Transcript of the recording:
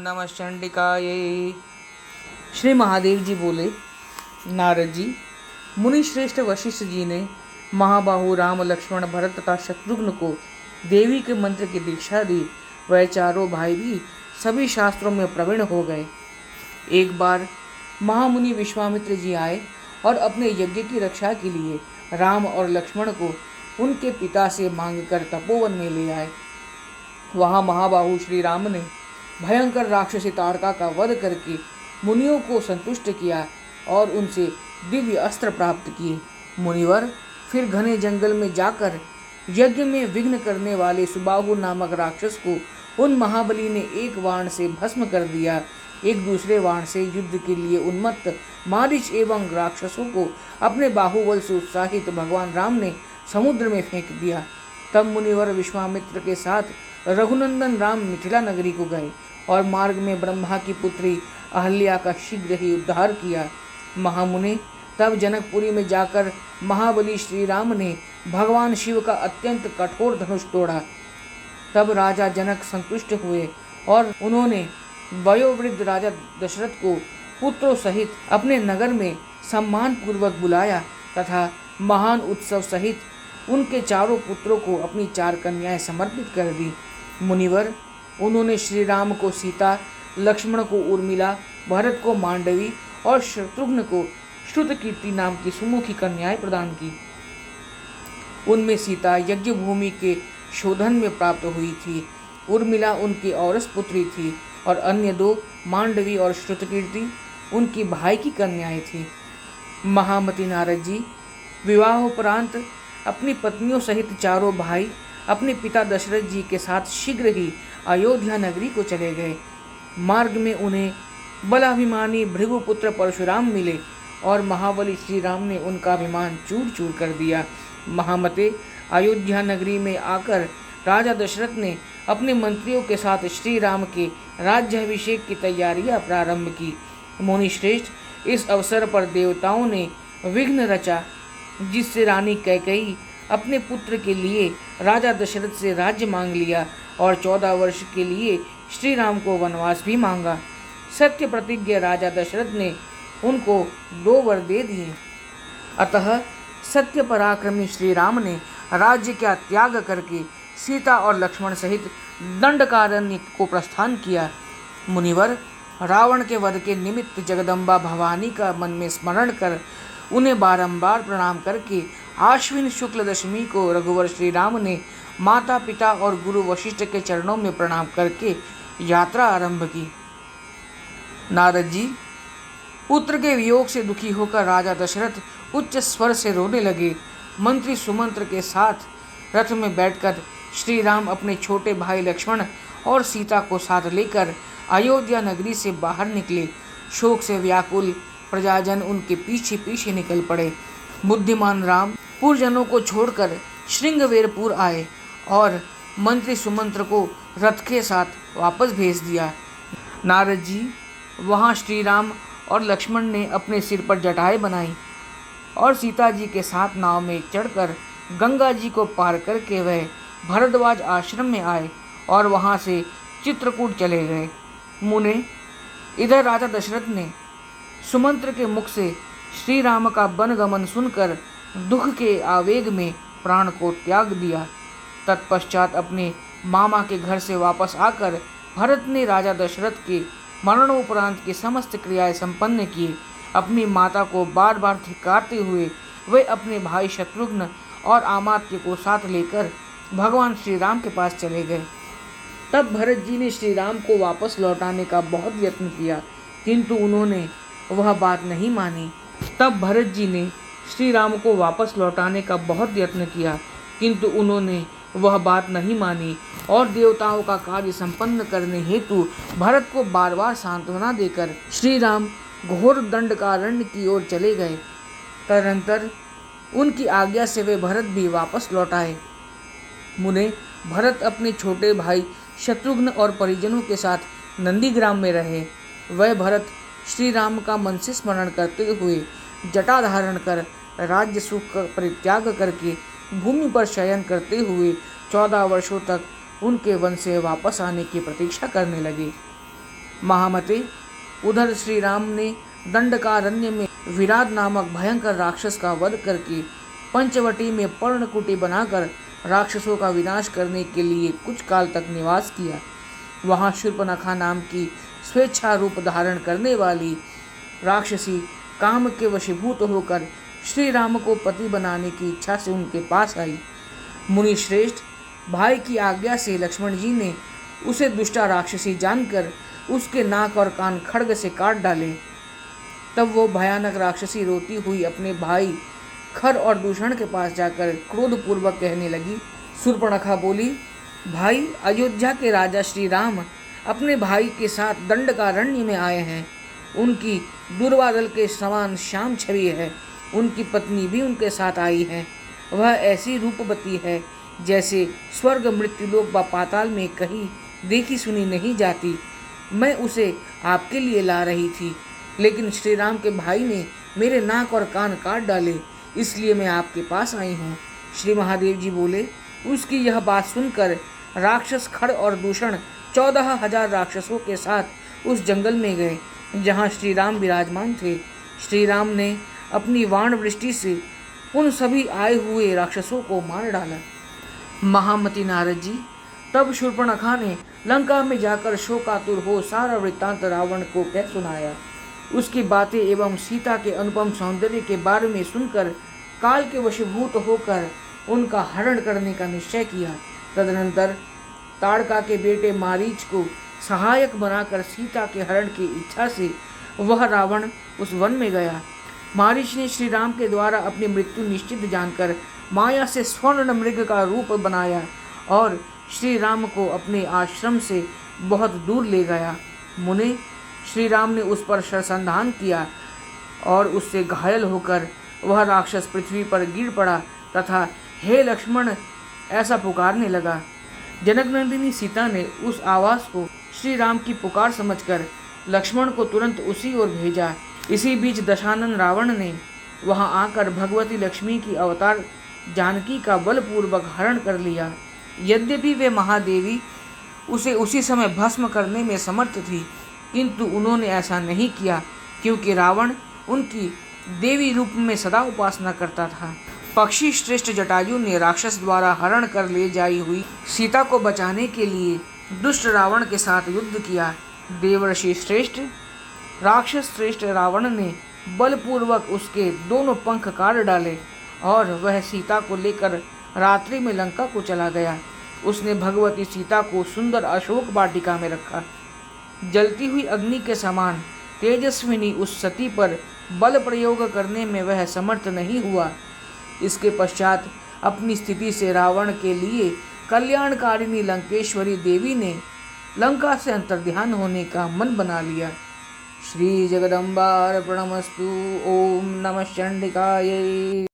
नमः चंडिकायै। श्री महादेव जी बोले, नारद जी, मुनि श्रेष्ठ वशिष्ठ जी ने महाबाहु राम, लक्ष्मण, भरत तथा शत्रुघ्न को देवी के मंत्र की दीक्षा दी। वह चारों भाई भी सभी शास्त्रों में प्रवीण हो गए। एक बार महामुनि विश्वामित्र जी आए और अपने यज्ञ की रक्षा के लिए राम और लक्ष्मण को उनके पिता से मांगकर तपोवन में ले आए। वहां महाबाहु श्री राम ने भयंकर राक्षसी ताड़का का वध करके मुनियों को संतुष्ट किया और उनसे दिव्य अस्त्र प्राप्त किए। मुनिवर फिर घने जंगल में जाकर यज्ञ में विघ्न करने वाले सुबाहु नामक राक्षस को उन महाबली ने एक बाण से भस्म कर दिया। एक दूसरे बाण से युद्ध के लिए उन्मत्त मारीच एवं राक्षसों को अपने बाहुबल से उत्साहित भगवान राम ने समुद्र में फेंक दिया। तब मुनिवर विश्वामित्र के साथ रघुनंदन राम मिथिला नगरी को गए और मार्ग में ब्रह्मा की पुत्री अहल्या का शीघ्र ही उद्धार किया। महामुनि तब जनकपुरी में जाकर महाबली श्री राम ने भगवान शिव का अत्यंत कठोर धनुष तोड़ा। तब राजा जनक संतुष्ट हुए और उन्होंने वयोवृद्ध राजा दशरथ को पुत्रों सहित अपने नगर में सम्मान पूर्वक बुलाया तथा महान उत्सव सहित उनके चारों पुत्रों को अपनी 4 कन्याएं समर्पित कर दी। मुनिवर उन्होंने श्री राम को सीता, लक्ष्मण को उर्मिला, भरत को मांडवी और शत्रुघ्न को श्रुतकीर्ति नाम की सुमुखी कन्याएं प्रदान की। उनमें सीता यज्ञ भूमि के शोधन में प्राप्त हुई थी, उर्मिला उनकी औरस पुत्री थी और अन्य 2 मांडवी और श्रुतकीर्ति उनकी भाई की कन्याएं थी। महामति नारद जी विवाहोपरांत अपनी पत्नियों सहित चारों भाई अपने पिता दशरथ जी के साथ शीघ्र ही अयोध्या नगरी को चले गए। मार्ग में उन्हें बलाभिमानी भृगुपुत्र परशुराम मिले और महाबली श्री राम ने उनका अभिमान चूर चूर कर दिया। महामते अयोध्या नगरी में आकर राजा दशरथ ने अपने मंत्रियों के साथ श्री राम के राज्याभिषेक की तैयारियां प्रारंभ की। मुनि श्रेष्ठ, इस अवसर पर देवताओं ने विघ्न रचा, जिससे रानी कैकेयी अपने पुत्र के लिए राजा दशरथ से राज्य मांग लिया और 14 वर्ष के लिए श्री राम को वनवास भी मांगा। सत्य प्रतिज्ञ राजा दशरथ ने उनको 2 वर दे दिए। अतः सत्य पराक्रमी श्री राम ने राज्य का त्याग करके सीता और लक्ष्मण सहित दंडकारण्य को प्रस्थान किया। मुनिवर रावण के वध के निमित्त जगदम्बा भवानी का मन में स्मरण कर उन्हें बारंबार प्रणाम करके आश्विन शुक्ल दशमी को रघुवर श्री राम ने माता पिता और गुरु वशिष्ठ के चरणों में प्रणाम करके यात्रा आरंभ की। नारद जी, पुत्र के वियोग से दुखी होकर राजा दशरथ उच्च स्वर से रोने लगे। मंत्री सुमंत्र के साथ रथ में बैठकर श्री राम अपने छोटे भाई लक्ष्मण और सीता को साथ लेकर अयोध्या नगरी से बाहर निकले। शोक से व्याकुल प्रजाजन उनके पीछे पीछे निकल पड़े। बुद्धिमान राम पुरजनों को छोड़कर श्रृंगवेरपुर आए और मंत्री सुमंत्र को रथ के साथ वापस भेज दिया। नारद जी, वहाँ श्री राम और लक्ष्मण ने अपने सिर पर जटाएं बनाई और सीता जी के साथ नाव में चढ़कर गंगा जी को पार करके वह भरद्वाज आश्रम में आए और वहाँ से चित्रकूट चले गए। मुने, इधर राजा दशरथ ने सुमंत्र के मुख से श्री राम का वनगमन सुनकर दुख के आवेग में प्राण को त्याग दिया। तत्पश्चात अपने मामा के घर से वापस आकर भरत ने राजा दशरथ के मरणोपरांत की समस्त क्रियाएं संपन्न की। अपनी माता को बार बार धिक्कारते हुए वे अपने भाई शत्रुघ्न और अमात्य को साथ लेकर भगवान श्री राम के पास चले गए। तब भरत जी ने श्री राम को वापस लौटाने का बहुत यत्न किया, किंतु उन्होंने वह बात नहीं मानी। तब भरत जी ने श्री राम को वापस लौटाने का बहुत यत्न किया, किंतु उन्होंने वह बात नहीं मानी और देवताओं का कार्य संपन्न करने हेतु भरत को बार बार सांत्वना देकर श्री राम घोर दंडकारण्य की ओर चले गए। तदनंतर उनकी आज्ञा से वे भरत भी वापस लौट आए। मुने, भरत अपने छोटे भाई शत्रुघ्न और परिजनों के साथ नंदीग्राम में रहे। वह भरत श्री राम का मन से स्मरण करते हुए जटा धारण कर राज्य सुख का परित्याग करके भूमि पर शयन करते हुए 14 वर्षों तक उनके वन से वापस आने की प्रतीक्षा करने लगे। महामते, उधर श्री राम ने दंडकारण्य में विराट नामक भयंकर राक्षस का वध करके पंचवटी में पर्णकुटी बनाकर राक्षसों का विनाश करने के लिए कुछ काल तक निवास किया। वहां शूर्पणखा नाम की स्वेच्छा रूप धारण करने वाली राक्षसी काम के वशीभूत होकर श्री राम को पति बनाने की इच्छा से उनके पास आई। मुनि श्रेष्ठ, भाई की आज्ञा से लक्ष्मण जी ने उसे दुष्टा राक्षसी जानकर उसके नाक और कान खड्ग से काट डाले। तब वो भयानक राक्षसी रोती हुई अपने भाई खर और दूषण के पास जाकर क्रोधपूर्वक कहने लगी। शूर्पणखा बोली, भाई, अयोध्या के राजा श्री राम अपने भाई के साथ दंडकारण्य में आए हैं। उनकी दुर्वादल के समान श्याम छवि है। उनकी पत्नी भी उनके साथ आई है। वह ऐसी रूपवती है जैसे स्वर्ग, मृत्युलोक व पाताल में कहीं देखी सुनी नहीं जाती। मैं उसे आपके लिए ला रही थी, लेकिन श्री राम के भाई ने मेरे नाक और कान काट डाले, इसलिए मैं आपके पास आई हूँ। श्री महादेव जी बोले। उसकी यह बात सुनकर राक्षस खड़ और दूषण 14,000 राक्षसों के साथ उस जंगल में गए जहाँ श्री राम विराजमान थे। श्री राम ने अपनी वाण वृष्टि से उन सभी आए हुए राक्षसों को मार डाला। महामती नारद जी, तब शूर्पणखा ने लंका में जाकर शोकातुर हो सारा वृत्तांत रावण को कह सुनाया। उसकी बातें एवं सीता के अनुपम सौंदर्य के बारे में सुनकर काल के वशीभूत होकर उनका हरण करने का निश्चय किया। तदनंतर ताड़का के बेटे मारीच को सहायक बनाकर सीता के हरण की इच्छा से वह रावण उस वन में गया। मारीच ने श्री राम के द्वारा अपनी मृत्यु निश्चित जानकर माया से स्वर्ण मृग का रूप बनाया और श्री राम को अपने आश्रम से बहुत दूर ले गया। मुने, श्री राम ने उस पर शरसंधान किया और उससे घायल होकर वह राक्षस पृथ्वी पर गिर पड़ा तथा हे लक्ष्मण ऐसा पुकारने लगा। जनकनंदिनी सीता ने उस आवाज़ को श्री राम की पुकार समझकर लक्ष्मण को तुरंत उसी ओर भेजा। इसी बीच दशानन रावण ने वहां आकर भगवती लक्ष्मी की अवतार जानकी का बलपूर्वक हरण कर लिया। यद्यपि वे महादेवी उसे उसी समय भस्म करने में समर्थ थी, किंतु उन्होंने ऐसा नहीं किया क्योंकि रावण उनकी देवी रूप में सदा उपासना करता था। पक्षी श्रेष्ठ जटायु ने राक्षस द्वारा हरण कर ले जाई हुई सीता को बचाने के लिए दुष्ट रावण के साथ युद्ध किया। देवर्षि श्रेष्ठ राक्षस श्रेष्ठ रावण ने बलपूर्वक उसके दोनों पंख काट डाले और वह सीता को लेकर रात्रि में लंका को चला गया। उसने भगवती सीता को सुंदर अशोक वाटिका में रखा। जलती हुई अग्नि के समान तेजस्विनी उस सती पर बल प्रयोग करने में वह समर्थ नहीं हुआ। इसके पश्चात अपनी स्थिति से रावण के लिए कल्याणकारिणी लंकेश्वरी देवी ने लंका से अंतर्ध्यान होने का मन बना लिया। श्री जगदम्बार्पणमस्तु। ओम नमः चंडिकायै।